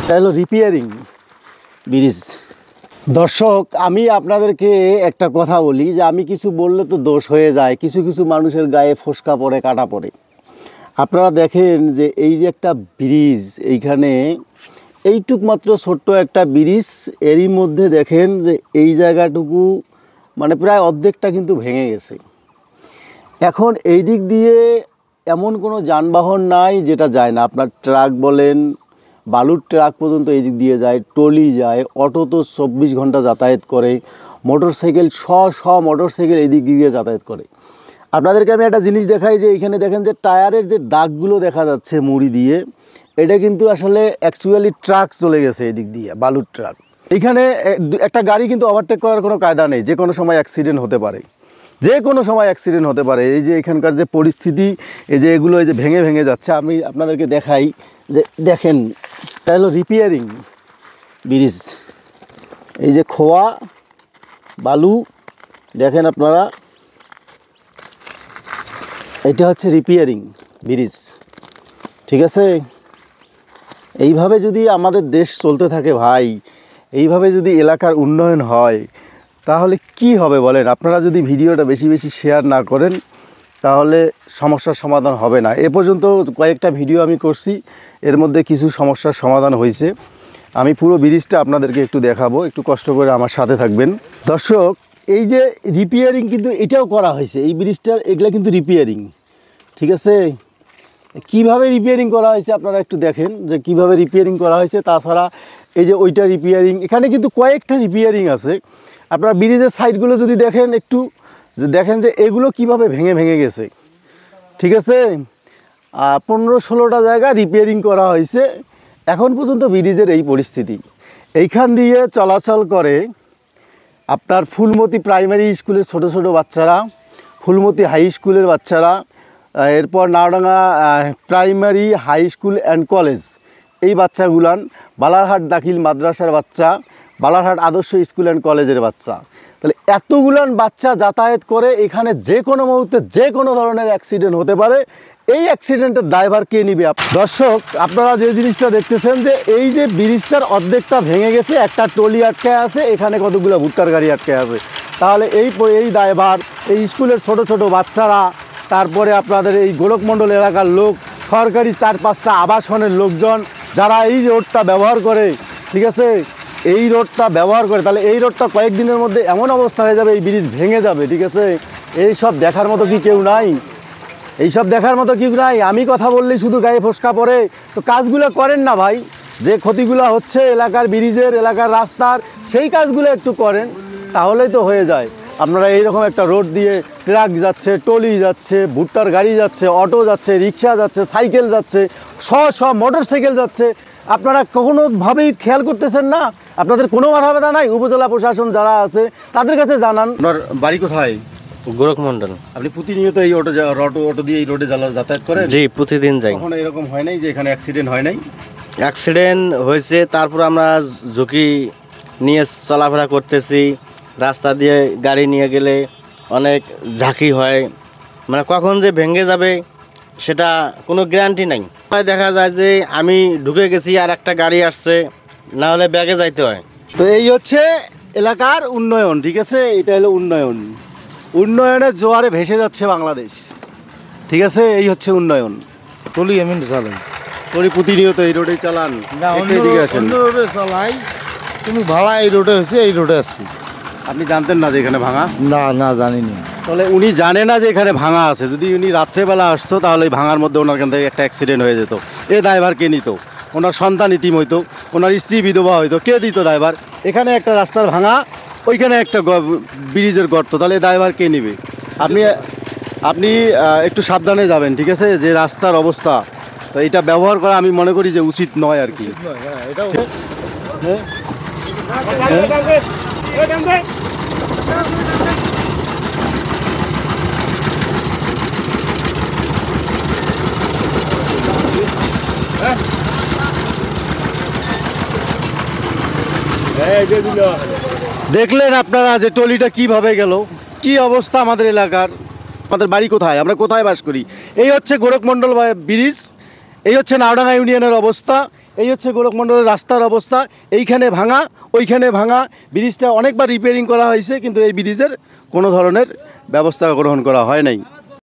এটা হলো repairing bridge. দর্শক, আমি আপনাদেরকে একটা কথা বলি যে আমি কিছু বললে তো দোষ হয়ে যায়, কিছু কিছু মানুষের গায়ে ফোসকা পড়ে, কাটা পড়ে। আপনারা দেখেন যে এই যে একটা ব্রিজ, এইখানে এইটুক মাত্র ছোট্ট একটা ব্রিজ, এরই মধ্যে দেখেন যে এই জায়গাটুকু মানে প্রায় অর্ধেকটা কিন্তু ভেঙে গেছে। এখন এই দিক দিয়ে এমন কোনো যানবাহন নাই যেটা যায় না। আপনার ট্রাক বলেন, বালুর ট্রাক পর্যন্ত এই দিক দিয়ে যায়, ট্রলি যায়, অটো তো 24 ঘন্টা যাতায়াত করে, মোটরসাইকেল মোটরসাইকেল এই দিক দিয়ে যাতায়াত করে। আপনাদেরকে আমি একটা জিনিস দেখাই যে এইখানে দেখেন যে টায়ারের যে দাগগুলো দেখা যাচ্ছে মুড়ি দিয়ে, এটা কিন্তু আসলে অ্যাকচুয়ালি ট্রাক চলে গেছে এই দিক দিয়ে, বালুর ট্রাক। এইখানে একটা গাড়ি কিন্তু ওভারটেক করার কোনো কায়দা নেই, যে কোনো সময় অ্যাক্সিডেন্ট হতে পারে, যে কোনো সময় অ্যাক্সিডেন্ট হতে পারে। এই যে এখানকার যে পরিস্থিতি, এই যে এগুলো এই যে ভেঙে ভেঙে যাচ্ছে, আমি আপনাদেরকে দেখাই যে দেখেন এটা হলো রিপেয়ারিং ব্রিজ। এই যে খোয়া বালু দেখেন আপনারা, এটা হচ্ছে রিপেয়ারিং ব্রিজ, ঠিক আছে। এইভাবে যদি আমাদের দেশ চলতে থাকে ভাই, এইভাবে যদি এলাকার উন্নয়ন হয়, তাহলে কি হবে বলেন? আপনারা যদি ভিডিওটা বেশি বেশি শেয়ার না করেন তাহলে সমস্যার সমাধান হবে না। এ পর্যন্ত কয়েকটা ভিডিও আমি করছি, এর মধ্যে কিছু সমস্যার সমাধান হয়েছে। আমি পুরো ব্রিজটা আপনাদেরকে একটু দেখাবো, একটু কষ্ট করে আমার সাথে থাকবেন। দর্শক, এই যে রিপেয়ারিং কিন্তু এটাও করা হয়েছে, এই ব্রিজটার এগুলো কিন্তু রিপেয়ারিং, ঠিক আছে। কিভাবে রিপেয়ারিং করা হয়েছে আপনারা একটু দেখেন যে কিভাবে রিপেয়ারিং করা হয়েছে। তাছাড়া এই যে ওইটা রিপেয়ারিং, এখানে কিন্তু কয়েকটা রিপেয়ারিং আছে। আপনারা ব্রিজের সাইডগুলো যদি দেখেন একটু, যে দেখেন যে এগুলো কিভাবে ভেঙে ভেঙে গেছে, ঠিক আছে। 15-16টা জায়গা রিপেয়ারিং করা হয়েছে, এখন পর্যন্ত ব্রিজের এই পরিস্থিতি। এইখান দিয়ে চলাচল করে আপনার ফুলমতি প্রাইমারি স্কুলের ছোট ছোট বাচ্চারা, ফুলমতি হাই স্কুলের বাচ্চারা, এরপর Naodanga primary high school and college, এই বাচ্চাগুলান, বালারহাট দাখিল মাদ্রাসার বাচ্চা, বালারহাট আদর্শ স্কুল অ্যান্ড কলেজের বাচ্চা। তাহলে এতগুলান বাচ্চা যাতায়াত করে, এখানে যে কোনো মুহূর্তে যে কোনো ধরনের অ্যাক্সিডেন্ট হতে পারে। এই অ্যাক্সিডেন্টের দায়ভার কে নিবে? দর্শক, আপনারা যে জিনিসটা দেখতেছেন যে এই যে ব্রিজটার অর্ধেকটা ভেঙে গেছে, একটা ট্রলি আটকে আছে, এখানে কতগুলো ভুট্টার গাড়ি আটকে আছে। তাহলে এই দায়ভার এই স্কুলের ছোট ছোট বাচ্চারা, তারপরে আপনাদের এই গোলকমণ্ডল এলাকার লোক, সরকারি 4-5টা আবাসনের লোকজন যারা এই রোডটা ব্যবহার করে, ঠিক আছে, এই রোডটা ব্যবহার করে, তাহলে এই রোডটা কয়েকদিনের মধ্যে এমন অবস্থা হয়ে যাবে, এই ব্রিজ ভেঙে যাবে, ঠিক আছে। এই সব দেখার মতো কি কেউ নাই? এইসব দেখার মতো কেউ নাই? আমি কথা বললেই শুধু গায়ে ফোসকা পড়ে, তো কাজগুলো করেন না ভাই। যে ক্ষতিগুলো হচ্ছে এলাকার ব্রিজের, এলাকার রাস্তার, সেই কাজগুলো একটু করেন, তাহলেই তো হয়ে যায়। আপনারা এইরকম একটা রোড দিয়ে ট্রাক যাচ্ছে, ট্রলি যাচ্ছে, ভুট্টার গাড়ি যাচ্ছে, অটো যাচ্ছে, রিক্সা যাচ্ছে, সাইকেল যাচ্ছে, সব মোটরসাইকেল যাচ্ছে, আপনারা কোনোভাবেই খেয়াল করতেছেন না? আপনাদের কোনো মাথা ব্যথা নাই? উপজেলা প্রশাসন যারা আছে তাদের কাছে জানান। আপনার বাড়ি কোথায়? গোরখমন্ডল। আপনি প্রতিনিয়ত এই অটো দিয়ে এই রোডে যাতায়াত করেন? জি, প্রতিদিন যাই। কখনো এরকম হয় নাই যে এখানে অ্যাক্সিডেন্ট হয় নাই? অ্যাক্সিডেন্ট হয়েছে, তারপর আমরা ঝুঁকি নিয়ে চলাফেরা করতেছি। রাস্তা দিয়ে গাড়ি নিয়ে গেলে অনেক ঝাঁকি হয়, মানে কখন যে ভেঙে যাবে সেটা কোনো গ্যারান্টি নাই। দেখা যায় যে আমি ঢুকে গেছি আর একটা গাড়ি আসছে, না হলে ব্যাগে যাইতে হয়। তো এই হচ্ছে এলাকার উন্নয়ন, ঠিক আছে। এটা হলো উন্নয়ন, উন্নয়নের জোয়ারে ভেসে যাচ্ছে বাংলাদেশ, ঠিক আছে। এই হচ্ছে উন্নয়ন। টলি আমি চালাই, টলি প্রতিনিয়ত এই রোডে চালান? না, অন্য রোডে চালাই, কিন্তু ভাড়া এই রোডে হয়েছে, এই রোডে আসছি। আপনি জানতেন না যে এখানে ভাঙা? না জানিনি। তাহলে উনি জানে না যে এখানে ভাঙা আছে। যদি উনি রাত্রেবেলা আসতো তাহলে এই ভাঙার মধ্যে ওনার কাছ থেকে একটা অ্যাক্সিডেন্ট হয়ে যেত। এ দায়ভার কে নিত? ওনার সন্তান ইতিম হইতো, ওনার স্ত্রী বিধবা হইতো, কে দিত দায়ভার? এখানে একটা রাস্তার ভাঙা, ওইখানে একটা ব্রিজের গর্ত, তাহলে এই দায়ভার কে নিবে? আপনি একটু সাবধানে যাবেন, ঠিক আছে। যে রাস্তার অবস্থা, তো এটা ব্যবহার করা আমি মনে করি যে উচিত নয় আর কি। দেখলেন আপনারা যে টলিটা কিভাবে গেল, কি অবস্থা আমাদের এলাকার। আমাদের বাড়ি কোথায়, আমরা কোথায় বাস করি? এই হচ্ছে গোরখমণ্ডল ব্রিজ, এই হচ্ছে নাওডাঙ্গা ইউনিয়নের অবস্থা, এই হচ্ছে গোরখমণ্ডলের রাস্তার অবস্থা। এইখানে ভাঙা, ওইখানে ভাঙা, ব্রিজটা অনেকবার রিপেয়ারিং করা হয়েছে, কিন্তু এই ব্রিজের কোনো ধরনের ব্যবস্থা গ্রহণ করা হয় নাই।